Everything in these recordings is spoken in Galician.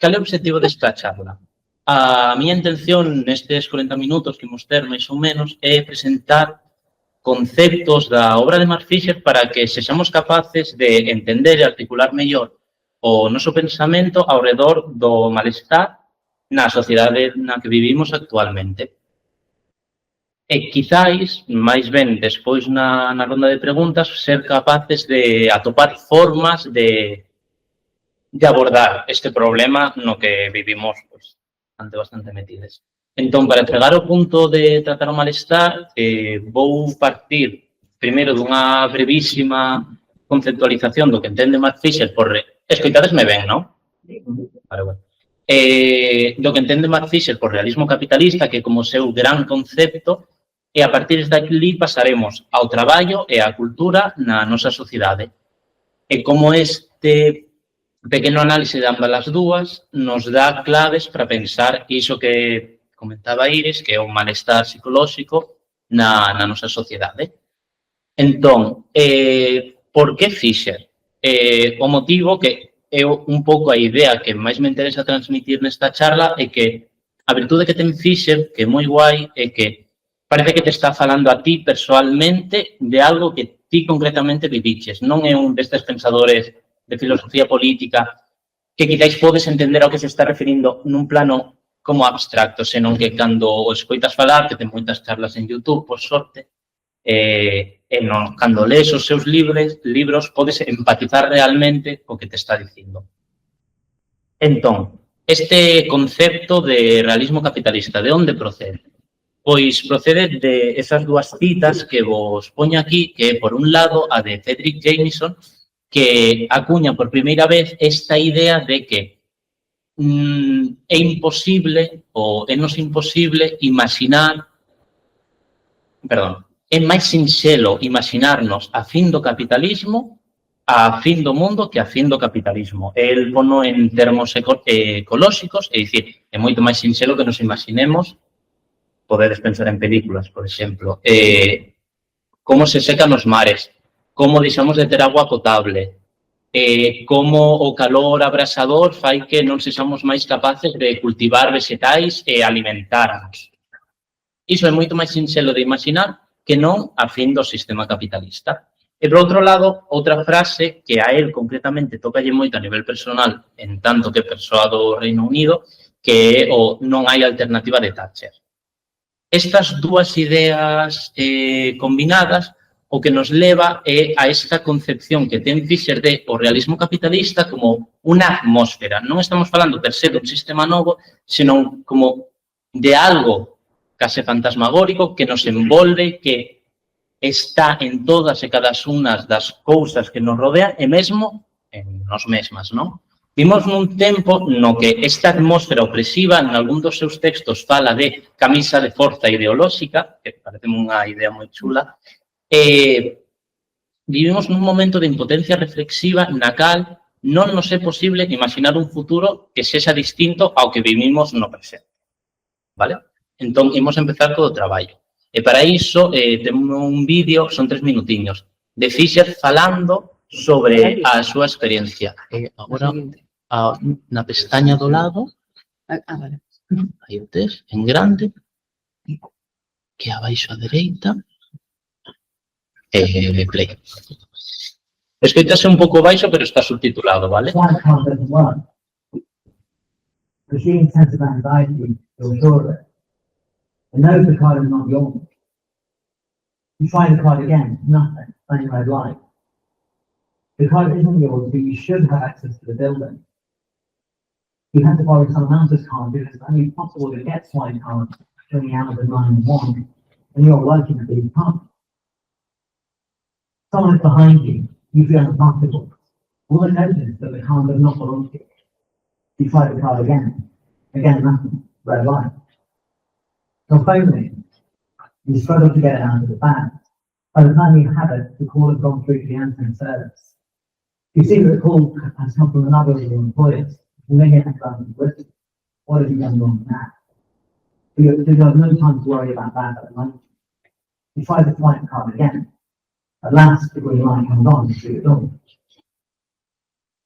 cal é o objetivo desta charla? A miña intención nestes 40 minutos que imos ter, máis ou menos, é presentar conceptos da obra de Mark Fisher para que sexamos capaces de entender e articular mellor o noso pensamento ao redor do malestar na sociedade na que vivimos actualmente. E quizáis, máis ben despois na ronda de preguntas, ser capaces de atopar formas de abordar este problema no que vivimos pues, bastante metides. Entón, para chegar ao punto de tratar o malestar, vou partir primeiro dunha brevísima conceptualización do que entende Mark Fisher por... Escoitadesme ben, non? Vale, bueno. Do que entende Mark Fisher por realismo capitalista, que como seu gran concepto, e a partir daqui pasaremos ao traballo e á cultura na nosa sociedade. E como este pequeno análise de ambas as dúas nos dá claves para pensar iso que comentaba Iris, que é o malestar psicolóxico na nosa sociedade. Entón, por que Fisher? O motivo que é un pouco a idea que máis me interesa transmitir nesta charla é que a virtude que ten Fisher, que é moi guai, é que parece que te está falando a ti persoalmente de algo que ti concretamente viviches. Non é un destes pensadores de filosofía política que quizáis podes entender ao que se está referindo nun plano como abstracto, senón que cando o escoitas falar, que ten moitas charlas en YouTube, por sorte, cando lees os seus libros, podes empatizar realmente co que te está dicindo. Entón, este concepto de realismo capitalista, de onde procede? Pois procede de esas dúas citas que vos poño aquí, que é, por un lado, a de Fredric Jameson, que acuña por primeira vez esta idea de que é imposible, ou é nos imposible, imaginar, perdón, é máis sinxelo imaginarnos a fin do capitalismo a fin do mundo que a fin do capitalismo. El pono en termos ecolóxicos, é dicir, é moito máis sinxelo que nos imaginemos, podedes pensar en películas, por exemplo, como se secan os mares, como deixamos de ter agua potable, como o calor abrasador fai que non sexamos máis capaces de cultivar vegetais e alimentarnos. Iso é moito máis sinxelo de imaginar que non a fin do sistema capitalista. E, por outro lado, outra frase que a él concretamente tocalle moito a nivel personal, en tanto que persoa do Reino Unido, que é o non hai alternativa de Thatcher. Estas dúas ideas combinadas o que nos leva é a esta concepción que ten Fisher de o realismo capitalista como unha atmósfera. Non estamos falando per se dun sistema novo, senón como de algo case fantasmagórico que nos envolve, que está en todas e cada unas das cousas que nos rodean e mesmo en nos mesmas, non? Vimos nun tempo no que esta atmósfera opresiva, en algún dos seus textos, fala de camisa de forza ideolóxica, que parece unha idea moi chula. Vivimos nun momento de impotencia reflexiva na cal non nos é posible imaginar un futuro que sexa distinto ao que vivimos no presente. Vale? Entón, imos empezar co traballo. E para iso, temos un vídeo, son 3 minutiños, de Fisher falando sobre a súa experiencia. Agora, na pestaña do lado, aí o tes, en grande, que abaixo á dereita, play. Escoitase un pouco baixo, pero está subtitulado, vale? Machines sense anxiety to assure it. And now the card is not yours. You try the card again, nothing, only red light. The card isn't yours, but you should have access to the building. You have to borrow someone else's card because it's only possible to get swipe cards during the hours of 9 and 1, and you're working at these cards. Someone is behind you, you feel uncomfortable. Will they notice that the card does not belong to you? You try the card again, nothing, red light. So finally, you struggle to get it out of the bag. By the time you have it, the call has gone through to the answering service. You see that the call has come from another of your employers, and they get anxiety with it. What have you done wrong now? You have no time to worry about that at the moment. You try the swipe card again. At last, the green light comes on to your door.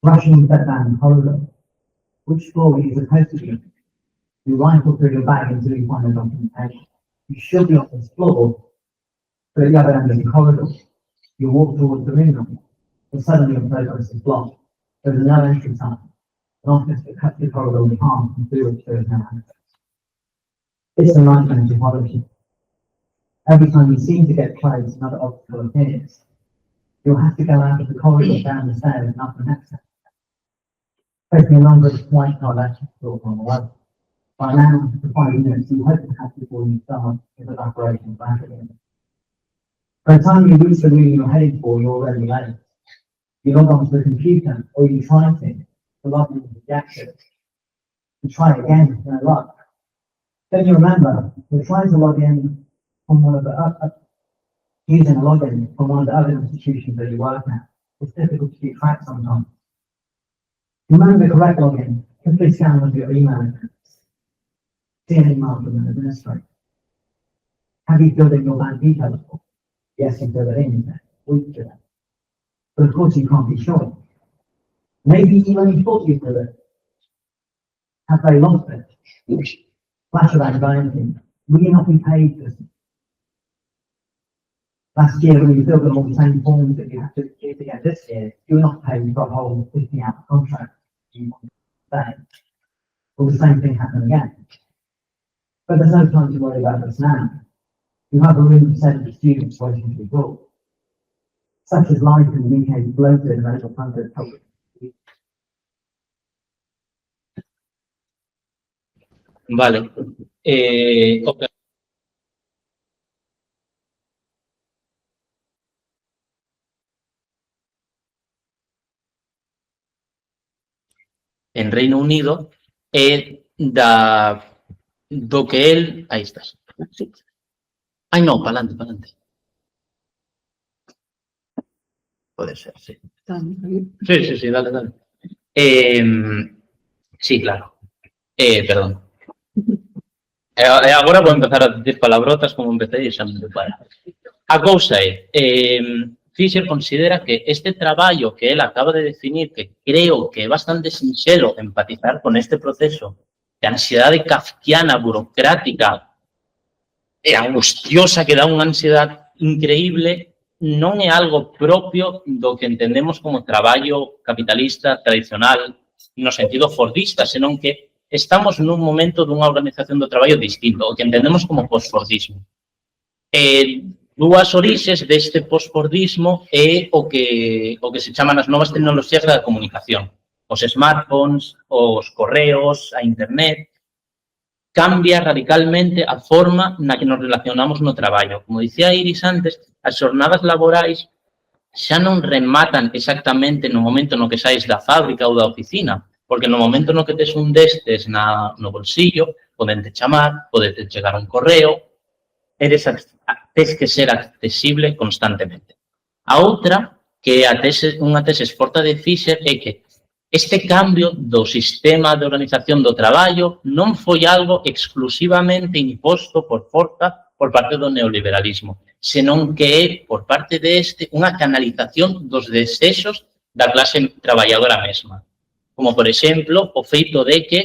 Rushing to bed down the corridor. which floor you're supposed to be on. You rifle through your bag until you find the documentation. You should be on this floor, but at the other end of the corridor. You walk towards the window, and suddenly your progress is blocked. There is no entry time. An office that cuts the corridor in half and through which there is no access. It's a nightmare to follow you. Every time you seem to get close, another obstacle appears. You'll have to go out of the corridor, down the stairs, and up the next step. Taking a number of white collar electric door on the way. By now, for 5 minutes, you hope to have before you start is evaporating back again. By the time you reach the room you're heading for, you're already late. You log onto the computer, or you try to log into the access. You try again, no luck. Then you remember, you're trying to log in from one of the using a login from one of the other institutions that you work at. It's difficult to keep track sometimes. Remember the correct login. Simply scan with your email address. See an email from an administrator. Have you filled in your bank details form? Yes, you filled it in. Weeks ago. But of course, you can't be sure. Maybe you only thought you filled it. Have they lost it? Flash of anxiety. Will you not be paid this? Last year, when you filled in all the same forms that you have to do to get this year, you were not paid for a whole 50-hour contract. You want to stay. Will the same thing happen again? But there's no time to worry about this now. You have a room of 70 students waiting to be brought. Such is life in the UK's bloated medical funded public. Vale. Okay. En Reino Unido do que él... Ahí estás. Ay, no, para adelante. Puede ser, sí. Sí, dale. Sí, claro. Perdón. Agora vou empezar a dicir palabrotas como empecé e xa me prepara. A cousa é, Fisher considera que este traballo que él acaba de definir, que creo que é bastante sinxelo empatizar con este proceso de ansiedade kafkiana, burocrática e angustiosa que dá unha ansiedade increíble, non é algo propio do que entendemos como traballo capitalista tradicional no sentido fordista, senón que estamos nun momento dunha organización do traballo distinto, o que entendemos como posfordismo. Dúas orixes deste posfordismo é o que se chaman as novas tecnoloxías da comunicación. Os smartphones, os correos, a internet, cambia radicalmente a forma na que nos relacionamos no traballo. Como dicía Iris antes, as xornadas laborais xa non rematan exactamente no momento no que saes da fábrica ou da oficina, porque no momento no que tes un destes no bolsillo, podente chamar, podete chegar un correo, tes que ser accesible constantemente. A outra, que é unha tese exporta de Fisher, é que este cambio do sistema de organización do traballo non foi algo exclusivamente imposto por forza por parte do neoliberalismo, senón que é, por parte deste, unha canalización dos desexos da clase traballadora mesma. Como, por exemplo, o feito de que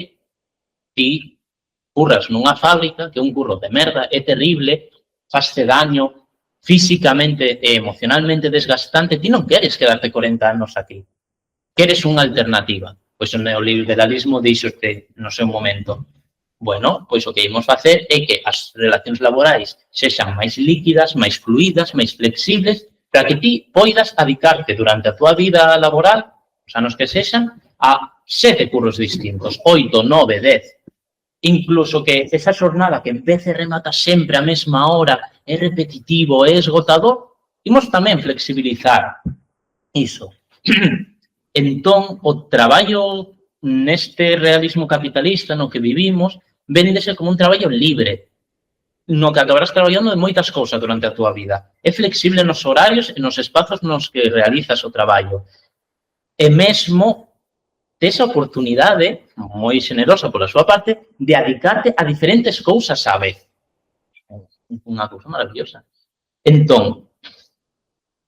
ti curras nunha fábrica, que un curro de merda, é terrible, faste daño físicamente e emocionalmente desgastante, ti non queres quedarte 40 anos aquí. Queres unha alternativa. Pois o neoliberalismo dixoste no seu momento. Bueno, pois o que imos facer é que as relacións laborais sexan máis líquidas, máis fluidas, máis flexibles, para que ti poidas adicarte durante a tua vida laboral, os anos que sexan, a 7 curros distintos, 8, 9, 10. Incluso que esa xornada que empece e remata sempre a mesma hora, é repetitivo, é esgotador, imos tamén flexibilizar iso. Entón, o traballo neste realismo capitalista no que vivimos, véndese como un traballo libre, no que acabarás traballando de moitas cousas durante a túa vida. É flexible nos horarios e nos espazos nos que realizas o traballo. E mesmo tes a oportunidade, moi xenerosa pola súa parte, de adicarte a diferentes cousas á vez. Unha cousa maravillosa. Entón,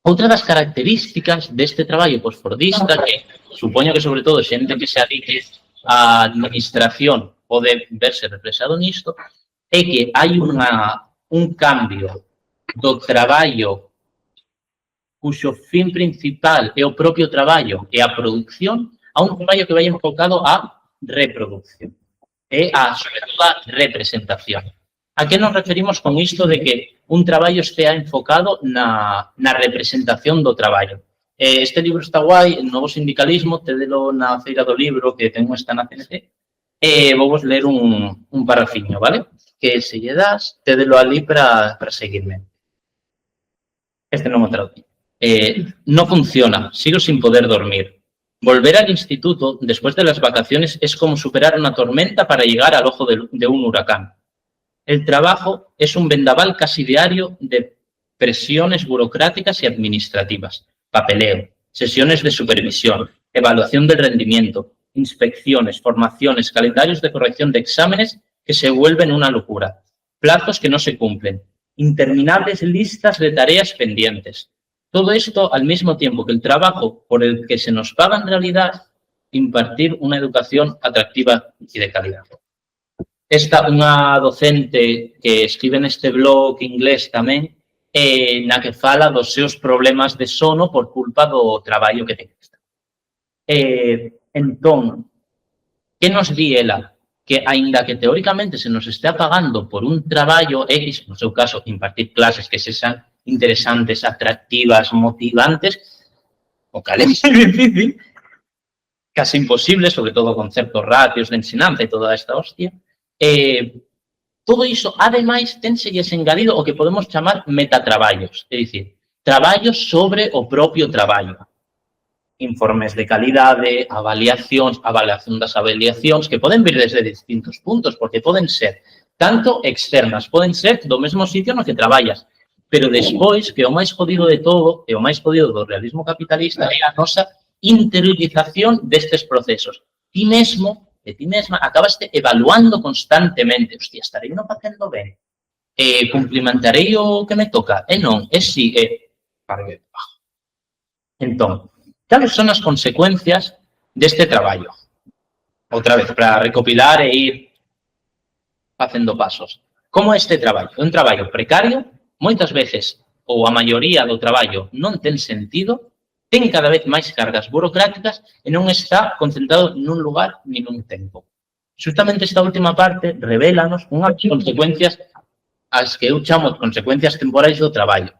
outra das características deste traballo posfordista, que supoño que sobre todo xente que se adique a administración pode verse reflexado nisto é que hai un cambio do traballo cuxo fin principal é o propio traballo e a produción a un traballo que vai enfocado a reproducción e sobre todo a representación. A que nos referimos con isto de que un traballo estea enfocado na representación do traballo? Este libro está guai, Novo Sindicalismo, tedelo na Feira do Libro, que ten esta na CNC, e vou vos ler un parrafiño, vale? Que se lle das, tedelo ali para seguirme. Este non o traducí. No funciona, sigo sin poder dormir. Volver al instituto después de las vacaciones es como superar una tormenta para llegar al ojo de un huracán. El trabajo es un vendaval casi diario de presiones burocráticas y administrativas, papeleo, sesiones de supervisión, evaluación del rendimiento, inspecciones, formaciones, calendarios de corrección de exámenes que se vuelven una locura, plazos que no se cumplen, interminables listas de tareas pendientes. Todo esto al mismo tiempo que el trabajo por el que se nos paga en realidad impartir una educación atractiva y de calidad. Esta unha docente que escribe neste blog inglés tamén, na que fala dos seus problemas de sono por culpa do traballo que ten. Entón, que nos di ela? Que, aínda que teóricamente se nos estea pagando por un traballo X, no seu caso, impartir clases que sexan interesantes, atractivas, motivantes, o cal é moi difícil, casi imposible, sobre todo con certos ratios de ensinanza e toda esta hostia, todo iso, ademais, tenselles engadido o que podemos chamar metatraballos, é dicir, traballos sobre o propio traballo. Informes de calidade, avaliación das avaliacións, que poden vir desde distintos puntos, porque poden ser tanto externas, poden ser do mesmo sitio no que traballas, pero despois, que o máis jodido de todo, e o máis jodido do realismo capitalista, é a nosa interiorización destes procesos. Ti mesmo, de ti mesma, acabaste evaluando constantemente. Hostia, estarei non facendo ben? Cumplimentarei o que me toca? Non, si, cargue bajo. Entón, cales son as consecuencias deste traballo? Outra vez, para recopilar e ir facendo pasos. Como este traballo? É un traballo precario, moitas veces, ou a maioría do traballo non ten sentido, ten cada vez máis cargas burocráticas e non está concentrado nun lugar ni nun tempo. Justamente esta última parte revélanos unhas consecuencias as que eu chamo consecuencias temporais do traballo.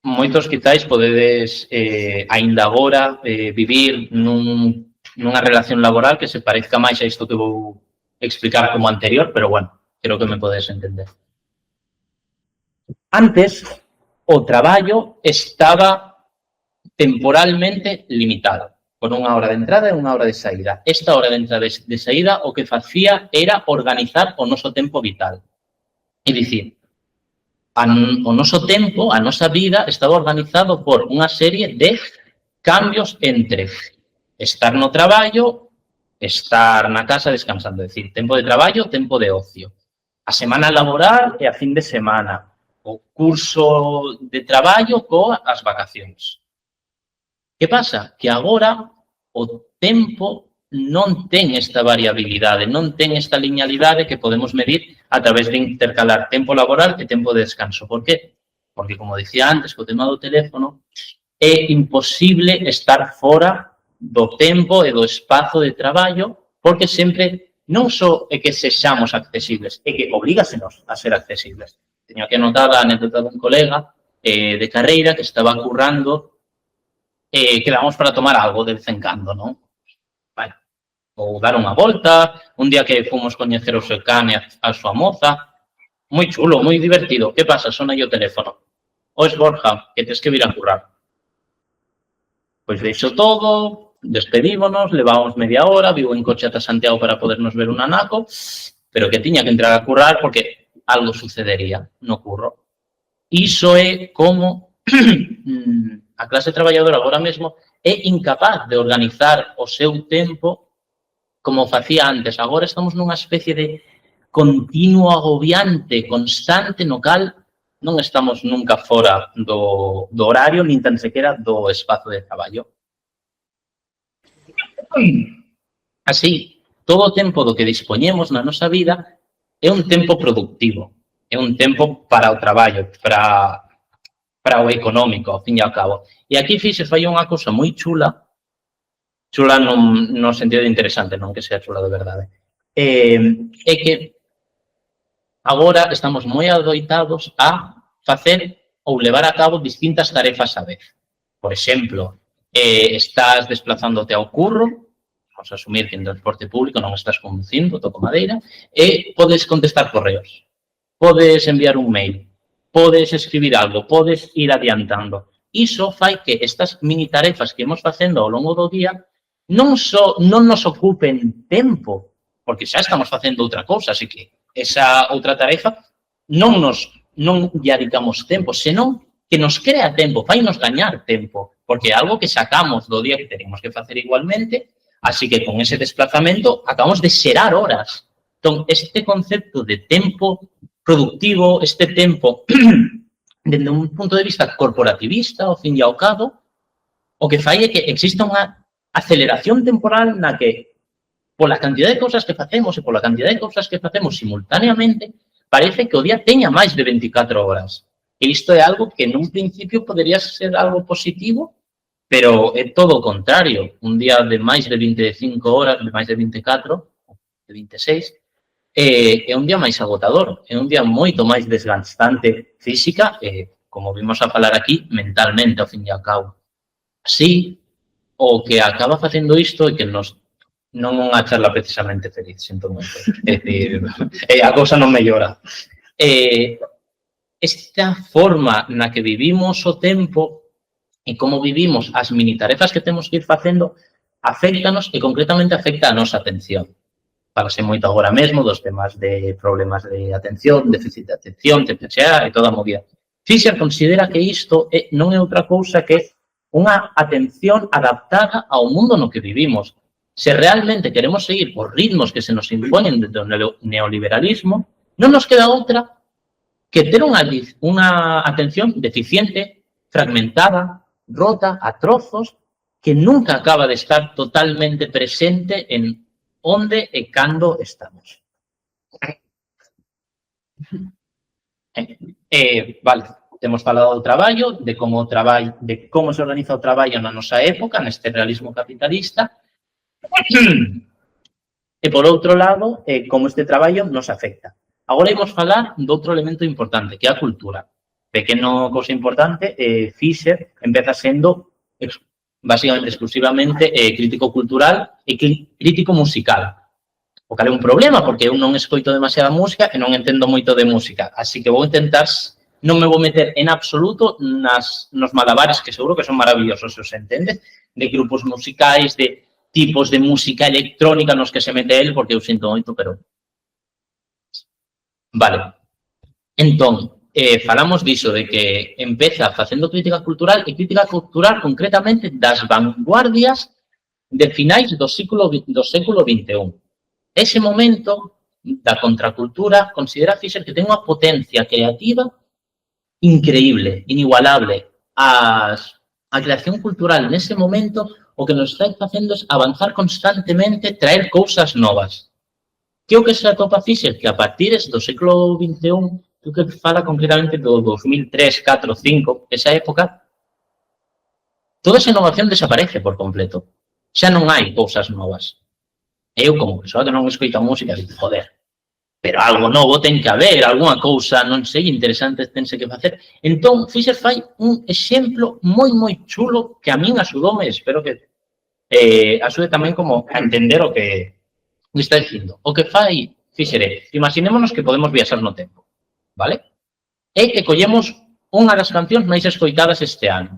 Moitos quizáis podedes, aínda agora, vivir nunha relación laboral que se parezca máis a isto que vou explicar como anterior, pero bueno, creo que me podes entender. Antes, o traballo estaba temporalmente limitado por unha hora de entrada e unha hora de saída. Esta hora de entrada e de saída o que facía era organizar o noso tempo vital. É dicir, o noso tempo, a nosa vida, estaba organizado por unha serie de cambios entre estar no traballo, estar na casa descansando. É dicir, tempo de traballo, tempo de ocio. A semana laboral e a fin de semana. O curso de traballo coas vacacións. Que pasa? Que agora o tempo non ten esta variabilidade, non ten esta linealidade que podemos medir a través de intercalar tempo laboral e tempo de descanso. Por qué? Porque, como dicía antes, co tema do teléfono, é imposible estar fora do tempo e do espazo de traballo, porque sempre non só é que sexamos accesibles, é que obligásenos a ser accesibles. Teño que anotar a anécdota dun colega de carreira que estaba currando quedamos para tomar algo de vez en cando, non? Bueno, ou dar unha volta, un día que fomos coñecer o seu can e a súa moza, moi chulo, moi divertido. Que pasa? Sona o teléfono. Ois, Borja, que tes que vir a currar. Pois deixo todo, despedímonos, levábamos media hora, vivo en coche ata Santiago para podernos ver un anaco, pero que tiña que entrar a currar porque algo sucedería no curro. Iso é como a clase traballadora agora mesmo é incapaz de organizar o seu tempo como facía antes. Agora estamos nunha especie de continuo agobiante constante no cal non estamos nunca fora do horario nin tan sequera do espazo de traballo. Así, todo o tempo do que dispoñemos na nosa vida é un tempo productivo, é un tempo para o traballo, para o económico, ao fin e ao cabo. E aquí fixe fai unha cousa moi chula, chula no sentido de interesante, non que sea chula de verdade. É que agora estamos moi adoitados a facer ou levar a cabo distintas tarefas á vez. Por exemplo, estás desplazándote ao curro, vamos a asumir que en transporte público non estás conducindo, toco madeira, e podes contestar correos, podes enviar un mail, podes escribir algo, podes ir adiantando. Iso fai que estas mini tarefas que imos facendo ao longo do día non nos ocupen tempo, porque xa estamos facendo outra cousa, así que esa outra tarefa non lle dedicamos tempo, senón que nos crea tempo, fai nos gañar tempo, porque é algo que sacamos do día que tenemos que facer igualmente. Así que con ese desplazamento acabamos de xerar horas. Entón, este concepto de tempo productivo, este tempo, desde un punto de vista corporativista, ao fin e ao cabo, o que fai é que exista unha aceleración temporal na que, pola cantidad de cousas que facemos e pola cantidad de cousas que facemos simultáneamente, parece que o día teña máis de 24 horas. E isto é algo que nun principio podería ser algo positivo, pero é todo o contrario. Un día de máis de 25 horas, de máis de 24, de 26, é un día máis agotador, é un día moito máis desgastante física e, como vimos a falar aquí, mentalmente, ao fin e ao cabo. Así, o que acaba facendo isto é que non unha charla precisamente feliz, sinto moito. É dicir, a cousa non mellora. Esta forma na que vivimos o tempo e como vivimos as mini tarefas que temos que ir facendo, afectanos e concretamente afecta a nosa atención. Falase moito agora mesmo dos temas de problemas de atención, déficit de atención, TPSA e toda a movida. Fisher considera que isto non é outra cousa que unha atención adaptada ao mundo no que vivimos. Se realmente queremos seguir os ritmos que se nos imponen do neoliberalismo, non nos queda outra que ter unha atención deficiente, fragmentada, rota, a trozos, que nunca acaba de estar totalmente presente en onde e cando estamos. Vale, temos falado do traballo, de como se organiza o traballo na nosa época, neste realismo capitalista, e por outro lado, como este traballo nos afecta. Agora imos falar de outro elemento importante, que é a cultura. Pequeno cousa importante, Fisher empeza sendo basicamente exclusivamente crítico cultural e crítico musical. O cal é un problema, porque eu non escoito demasiada música e non entendo moito de música. Así que vou intentar, non me vou meter en absoluto nos malabares, que seguro que son maravillosos, se os entendes, de grupos musicais, de tipos de música electrónica nos que se mete el, porque eu sinto moito, pero... Vale. Entón, falamos diso, de que empeza facendo crítica cultural e crítica cultural concretamente das vanguardias de finais do século XXI. Ese momento da contracultura considera Fisher que ten unha potencia creativa increíble, inigualable. A creación cultural nese momento o que nos está facendo é avanzar constantemente, traer cousas novas. Que o que se atopa Fisher? Que a partir do século XXI, que fala concretamente do 2003, 4, 5, esa época, toda esa innovación desaparece por completo. Xa non hai cousas novas. Eu, como persoa que non escoita música, digo, joder, pero algo novo ten que haber, algunha cousa, non sei, interesante tense que facer. Entón, Fisher fai un exemplo moi, moi chulo que a min axudoume, espero que axude tamén como a entender o que está dicindo. O que fai Fisher é, imaginémonos que podemos viaxar no tempo, vale? É que collemos unha das cancións máis escoitadas este ano.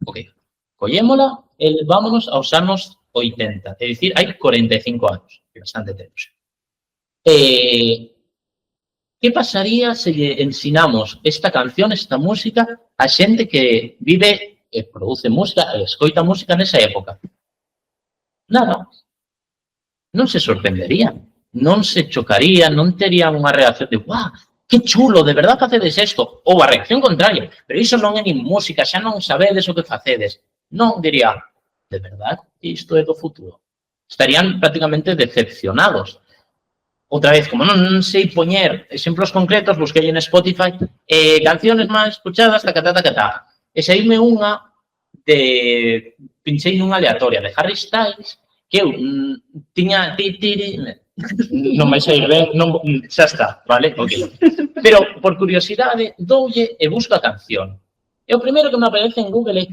Ok, collémola e vámonos aos anos 80, é dicir, hai 45 anos, bastante tempo. Que pasaría se lle ensinamos esta canción, esta música, a xente que vive e produce música e escoita música nesa época? Nada. Non se sorprenderían, non se chocarían, non terían unha reacción de «Guau, que chulo, de verdad facedes isto?» Ou a reacción contraria, pero iso non é nin música, xa non sabedes o que facedes. Non, diría, de verdad, isto é do futuro. estarían prácticamente decepcionados. Outra vez, como non sei poñer exemplos concretos, busquei en Spotify canciones máis escuchadas, tacatá, tacatá. E saíme unha pinchei nunha aleatoria de Harry Styles, que eu tiña... Non vai sair ben, xa está, vale? Okay. Pero, por curiosidade, doulle e busco a canción. E o primeiro que me aparece en Google é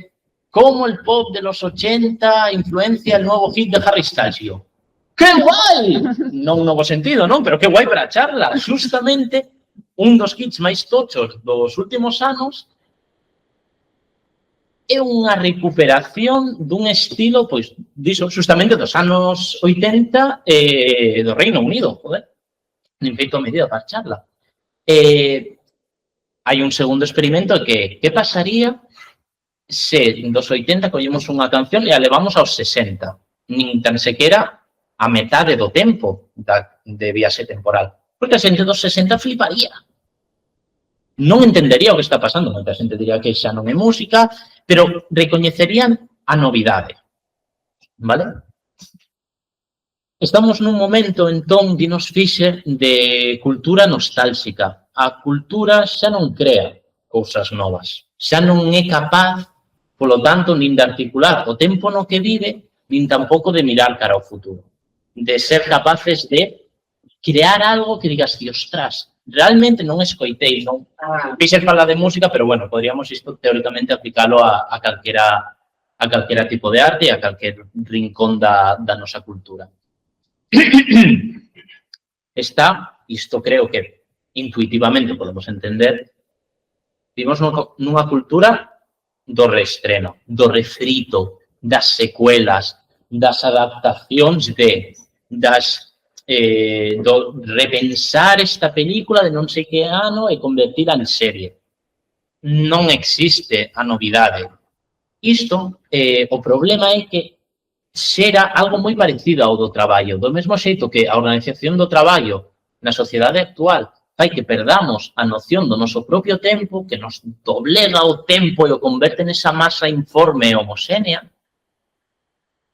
como el pop de los 80 influencia el nuevo hit de Harry Styles. E eu, ¡qué guai! Non no bo sentido, non? Pero que guai para a charla. Justamente, un dos hits máis tochos dos últimos anos é unha recuperación dun estilo, pois, diso, justamente dos anos 80 do Reino Unido, joder. Nin feito a medida para a charla. Hai un segundo experimento que pasaría se dos 80 collemos unha canción e a levamos aos 60. Nin tan sequera a metade do tempo de viaxe temporal. Porque a xente dos 60 fliparía. Non entendería o que está pasando. Moita xente diría que xa non é música, pero recoñecerían a novidade. Vale? Estamos nun momento, entón, dinos Fisher, de cultura nostálxica. A cultura xa non crea cousas novas. Xa non é capaz, polo tanto, nin de articular o tempo no que vive, nin tampouco de mirar cara ao futuro. De ser capaces de crear algo que digas, ostras, realmente non escoitei, non? Fisher fala de música, pero, bueno, podríamos isto teóricamente aplicalo a calquera tipo de arte e a calquer rincón da nosa cultura. Está, isto creo que intuitivamente podemos entender, vivimos nunha cultura do reestreno, do refrito, das secuelas, das adaptacións do repensar esta película de non sei que ano e convertila en serie. Non existe a novidade. Isto, o problema é que xera algo moi parecido ao do traballo. Do mesmo xeito que a organización do traballo na sociedade actual fai que perdamos a noción do noso propio tempo, que nos doblega o tempo e o converte nesa masa informe e homoxénea,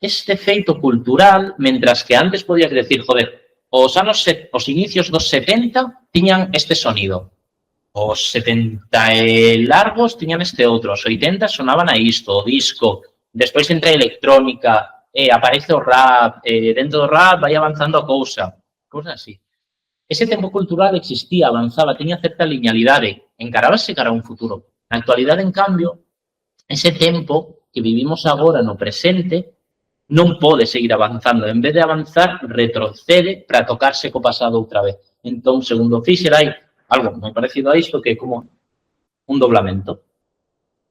este feito cultural, mentras que antes podías decir, joder, os inicios dos 70 tiñan este sonido, os 70 e largos tiñan este outro, os 80 sonaban a isto, o disco, despois entra a electrónica, aparece o rap, dentro do rap vai avanzando a cousa así. Ese tempo cultural existía, avanzaba, tiña certa linealidade, encarábase cara a un futuro. Na actualidade, en cambio, ese tempo que vivimos agora no presente non pode seguir avanzando. En vez de avanzar, retrocede para tocarse co pasado outra vez. Entón, segundo Fisher, hai algo moi parecido a isto que é como un doblamento.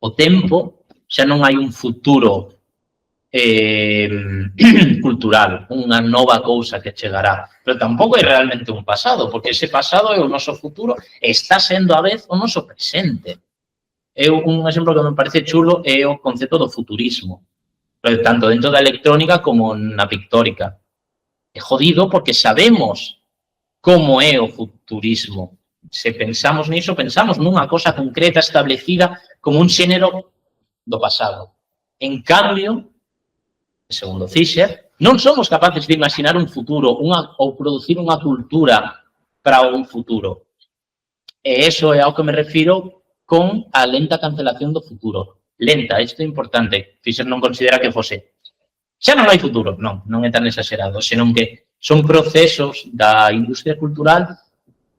O tempo xa non hai un futuro cultural, unha nova cousa que chegará, pero tampouco é realmente un pasado, porque ese pasado é o noso futuro e está sendo a vez o noso presente. Un exemplo que me parece chulo é o concepto do futurismo, tanto dentro da electrónica como na pictórica. É jodido porque sabemos como é o futurismo. Se pensamos niso, pensamos nunha cosa concreta, establecida, como un xénero do pasado. En cambio, segundo Fisher, non somos capaces de imaginar un futuro ou producir unha cultura para un futuro. E iso é ao que me refiro con a lenta cancelación do futuro. Lenta, isto é importante. Fisher non considera que fose xa non hai futuro, non é tan exagerado, senón que son procesos da industria cultural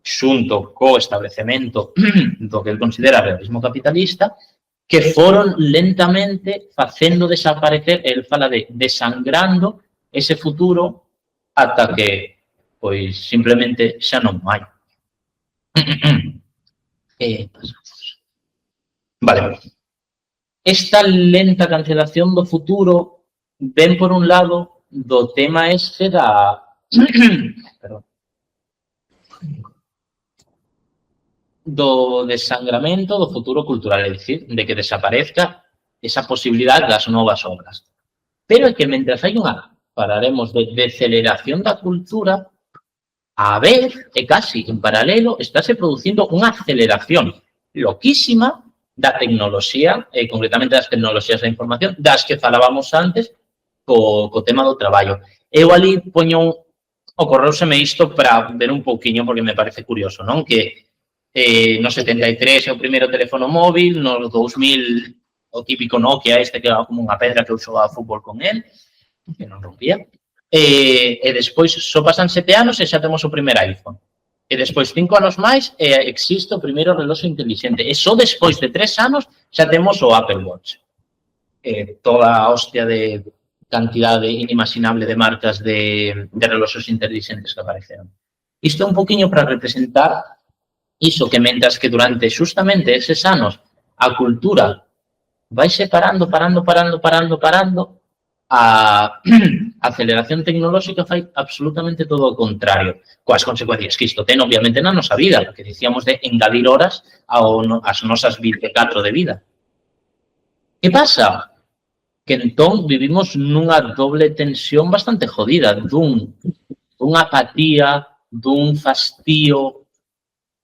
xunto co establecemento do que el considera realismo capitalista que foron lentamente facendo desaparecer, el fala de desangrando ese futuro ata que, pois, simplemente xa non hai. Vale. Esta lenta cancelación do futuro ven, por un lado, do tema este da... Perdón. Do desangramento do futuro cultural, é dicir, de que desaparezca esa posibilidade das novas obras. Pero é que, mentre hai unha, pararemos, de deceleración da cultura, a vez, e casi en paralelo, estáse producindo unha aceleración loquísima da tecnoloxía, concretamente das tecnoloxías da información, das que falábamos antes co tema do traballo. Eu ali poño, ocorreuseme isto para ver un pouquiño, porque me parece curioso, non? Que no 73 é o primeiro teléfono móvil, no 2000 o típico Nokia este que era como unha pedra que eu xogaba fútbol con él, que non rompía. E despois só pasan 7 anos e xa temos o primeiro iPhone. E despois 5 anos máis existe o primeiro reloxo inteligente. E só despois de 3 anos xa temos o Apple Watch. Toda a hostia de cantidade inimaginable de marcas de reloxos inteligentes que apareceron. Isto é un poquinho para representar iso que mentras que durante xustamente eses anos a cultura vai parando, a aceleración tecnolóxica fai absolutamente todo o contrario, coas consecuencias que isto ten, obviamente, na nosa vida, que dicíamos de engadir horas ás nosas 24 de vida. Que pasa? Que entón vivimos nunha doble tensión bastante jodida, dunha apatía, dun fastío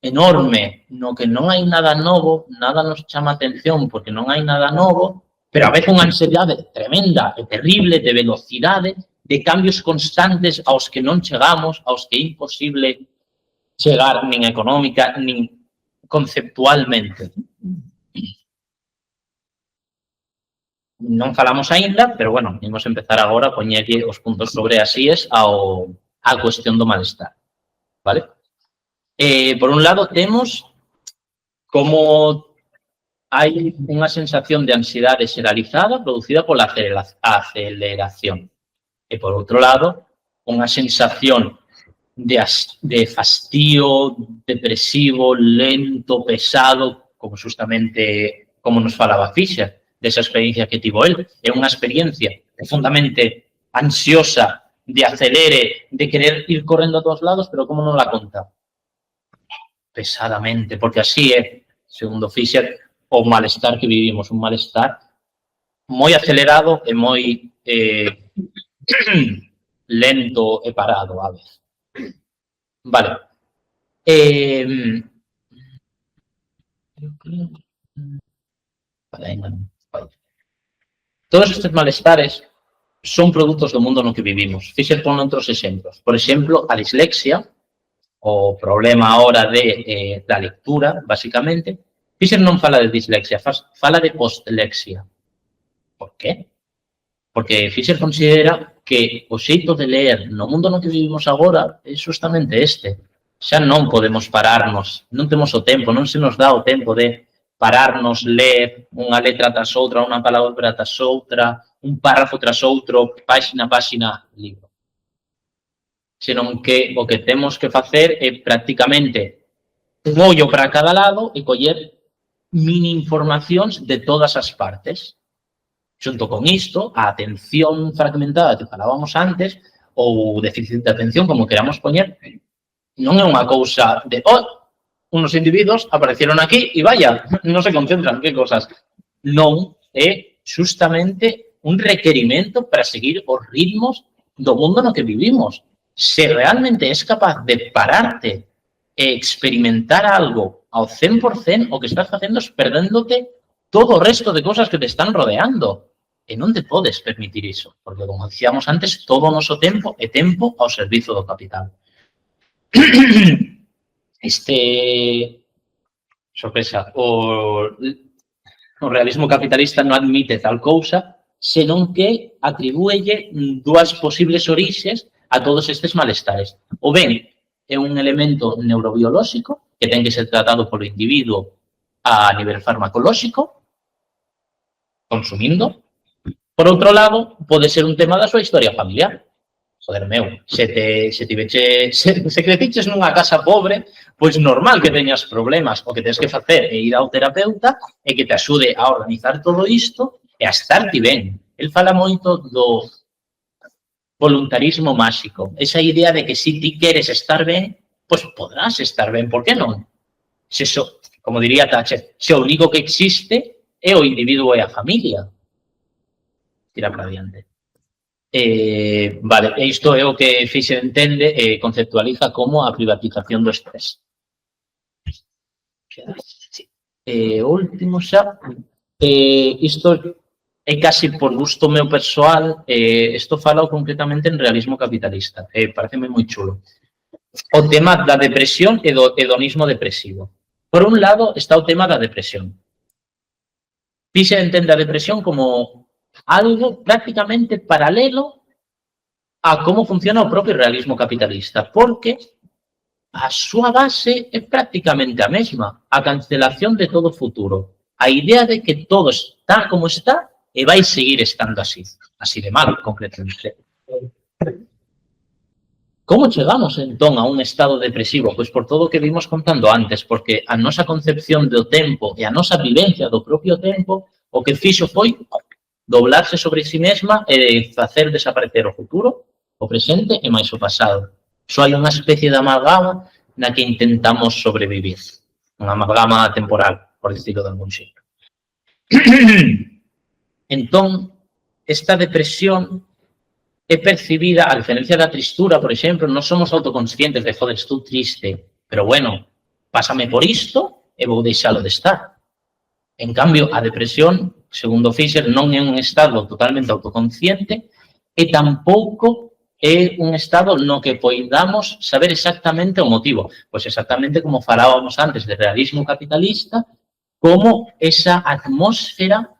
enorme, no que non hai nada novo, nada nos chama atención porque non hai nada novo, pero a veces unha ansiedade tremenda e terrible de velocidade, de cambios constantes aos que non chegamos, aos que é imposible chegar nin económica, nin conceptualmente. Non falamos aínda, pero, bueno, imos empezar agora a poñerlle os puntos sobre as íes á cuestión do malestar, vale? Por un lado, temos como hai unha sensación de ansiedade xeralizada producida pola aceleración. E, por outro lado, unha sensación de fastío, depresivo, lento, pesado, como justamente como nos falaba Fischer, desa experiencia que tivo él. É unha experiencia profundamente ansiosa, de acelere, de querer ir correndo a todos lados, pero como non la conta? Pesadamente, porque así é, segundo Fischer, o malestar que vivimos, un malestar moi acelerado e moi lento e parado a vez. Vale. Todos estes malestares son produtos do mundo no que vivimos. Fischer pon outros exemplos. Por exemplo, a dislexia, o problema ahora da lectura, basicamente. Fischer non fala de dislexia, fala de postlexia. Por qué? Porque Fischer considera que o xeito de ler no mundo no que vivimos agora é justamente este. Xa non podemos pararnos, non temos o tempo, non se nos dá o tempo de pararnos, ler unha letra tras outra, unha palabra tras outra, un párrafo tras outro, páxina, libro. Senón que o que temos que facer é prácticamente un ollo para cada lado e coller mini informacións de todas as partes. Xunto con isto, a atención fragmentada que falábamos antes, ou déficit de atención, como queramos poñer, non é unha cousa de, unos individuos aparecieron aquí e vaya, non se concentran, que cosas. Non, é justamente un requerimento para seguir os ritmos do mundo no que vivimos. Se realmente és capaz de pararte e experimentar algo ao 100%, o que estás facendo é perdéndote todo o resto de cosas que te están rodeando. E non te podes permitir iso, porque, como dicíamos antes, todo o noso tempo é tempo ao servizo do capital. Sorpresa, o realismo capitalista non admite tal cousa, senón que atribúelle dúas posibles orixes a todos estes malestares. O ben, é un elemento neurobiolóxico que ten que ser tratado polo individuo a nivel farmacolóxico, consumindo. Por outro lado, pode ser un tema da súa historia familiar. Joder, meu, se creciches nunha casa pobre, pois normal que teñas problemas. O que tens que facer é ir ao terapeuta e que te axude a organizar todo isto e a estar ti ben. El fala moito do voluntarismo máxico. Esa idea de que se ti queres estar ben, pois podrás estar ben. Por que non? Se eso, como diría Thatcher, se o único que existe é o individuo e a familia. Tira para adiante. Vale, isto é o que Fischer entende e conceptualiza como a privatización do estrés. O último xa, isto e casi por gusto meu persoal, isto falado concretamente en realismo capitalista, pareceme moi chulo. O tema da depresión e do hedonismo depresivo. Por un lado está o tema da depresión. Fischer entende a depresión como algo prácticamente paralelo a como funciona o propio realismo capitalista, porque a súa base é prácticamente a mesma, a cancelación de todo o futuro, a idea de que todo está como está e vai seguir estando así de mal, concretamente. Como chegamos, entón, a un estado depresivo? Pois por todo o que vimos contando antes, porque a nosa concepción do tempo e a nosa vivencia do propio tempo o que fixo foi doblarse sobre si mesma e facer desaparecer o futuro, o presente e máis o pasado. Só hai unha especie de amalgama na que intentamos sobrevivir. Unha amalgama temporal, por decirlo de algún xeito. Entón, esta depresión é percibida, a diferencia da tristura, por exemplo, non somos autoconscientes de, joder, estou triste, pero bueno, pásame por isto e vou deixalo de estar. En cambio, a depresión, segundo Fischer, non é un estado totalmente autoconsciente e tampouco é un estado no que poidamos saber exactamente o motivo. Pois exactamente como falábamos antes de realismo capitalista, como esa atmósfera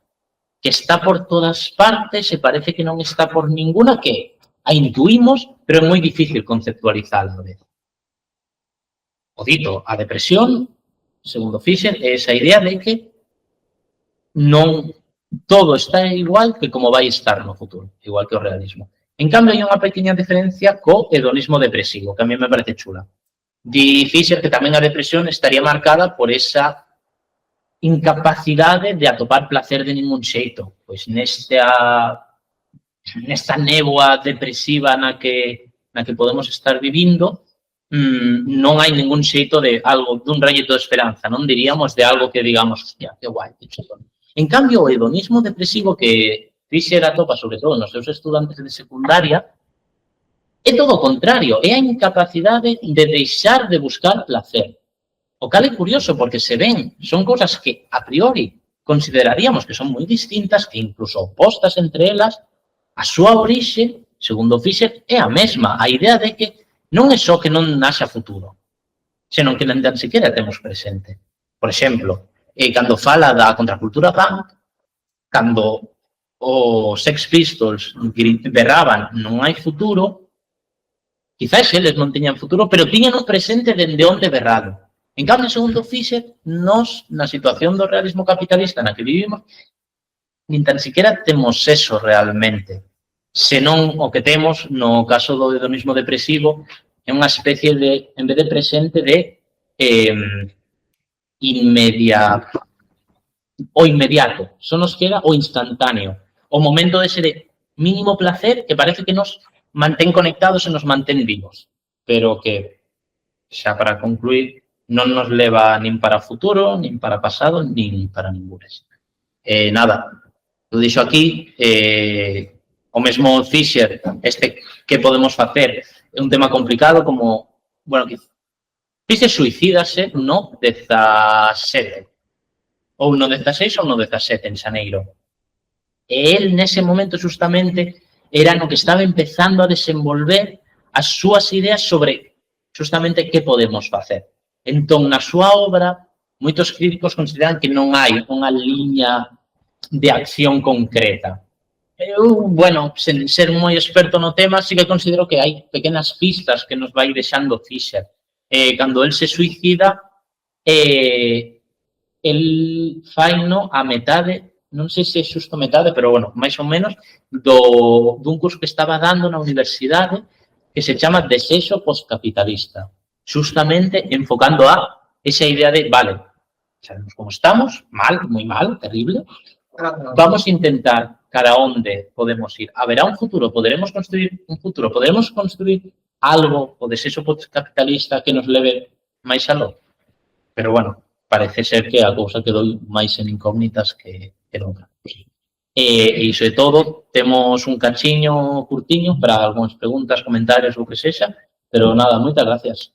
que está por todas partes e parece que non está por ninguna, que a intuimos, pero é moi difícil conceptualizar a vez. O dito, a depresión, segundo Fischer, é esa idea de que non todo está igual que como vai estar no futuro, igual que o realismo. En cambio, hai unha pequena diferencia co hedonismo depresivo, que a mí me parece chula. Di Fischer que tamén a depresión estaría marcada por esa incapacidade de atopar placer de ningún xeito. Pois nesta néboa depresiva na que podemos estar vivindo, non hai ningún xeito de algo, dun rayito de esperanza, non diríamos de algo que digamos, hostia, que guai, que chulo. En cambio, o hedonismo depresivo que Fischer atopa, sobre todo nos seus estudantes de secundaria, é todo o contrario, é a incapacidade de deixar de buscar placer. O cal é curioso, porque se ven, son cosas que a priori consideraríamos que son moi distintas, que incluso opostas entre elas, a súa orixe, segundo Fischer, é a mesma, a idea de que non é só que non naxa futuro, senón que nem sequera temos presente. Por exemplo, cando fala da contracultura punk, cando os Sex Pistols berraban non hai futuro, quizás eles non tiñan futuro, pero tiñan o presente dende onde berrado. En cambio, segundo Fischer, nós, na situación do realismo capitalista na que vivimos, nin tan siquiera temos eso realmente. Senón o que temos, no caso do hedonismo depresivo, é unha especie de, en vez de presente, de o inmediato. Só nos queda o instantáneo. O momento dese de mínimo placer que parece que nos mantén conectados e nos mantén vivos. Pero que, xa para concluir, non nos leva nin para futuro, nin para pasado, nin para ningures. Nada, lo dixo aquí, o mesmo Fischer, que podemos facer, é un tema complicado como, bueno, Fischer suicídase no 17, ou no 16 ou no 17, en xaneiro. E el, nese momento, justamente, era no que estaba empezando a desenvolver as súas ideas sobre justamente que podemos facer. Entón, na súa obra, moitos críticos consideran que non hai unha liña de acción concreta. Eu, bueno, sen ser moi experto no tema, sí que considero que hai pequenas pistas que nos vai deixando Fischer. Cando el se suicida, el faino a metade, non sei se é xusto metade, pero, bueno, máis ou menos, dun curso que estaba dando na universidade que se chama Desexo Postcapitalista. Justamente enfocando a esa idea de, vale, sabemos como estamos, mal, moi mal, terrible, vamos a intentar cara onde podemos ir. Haberá un futuro, poderemos construir un futuro, poderemos construir algo, o desexo capitalista que nos leve máis aló. Pero, bueno, parece ser que a cousa quedou máis en incógnitas que noutra. E iso é todo, temos un cachiño curtiño para algunhas preguntas, comentarios ou que sexa, pero nada, moitas gracias.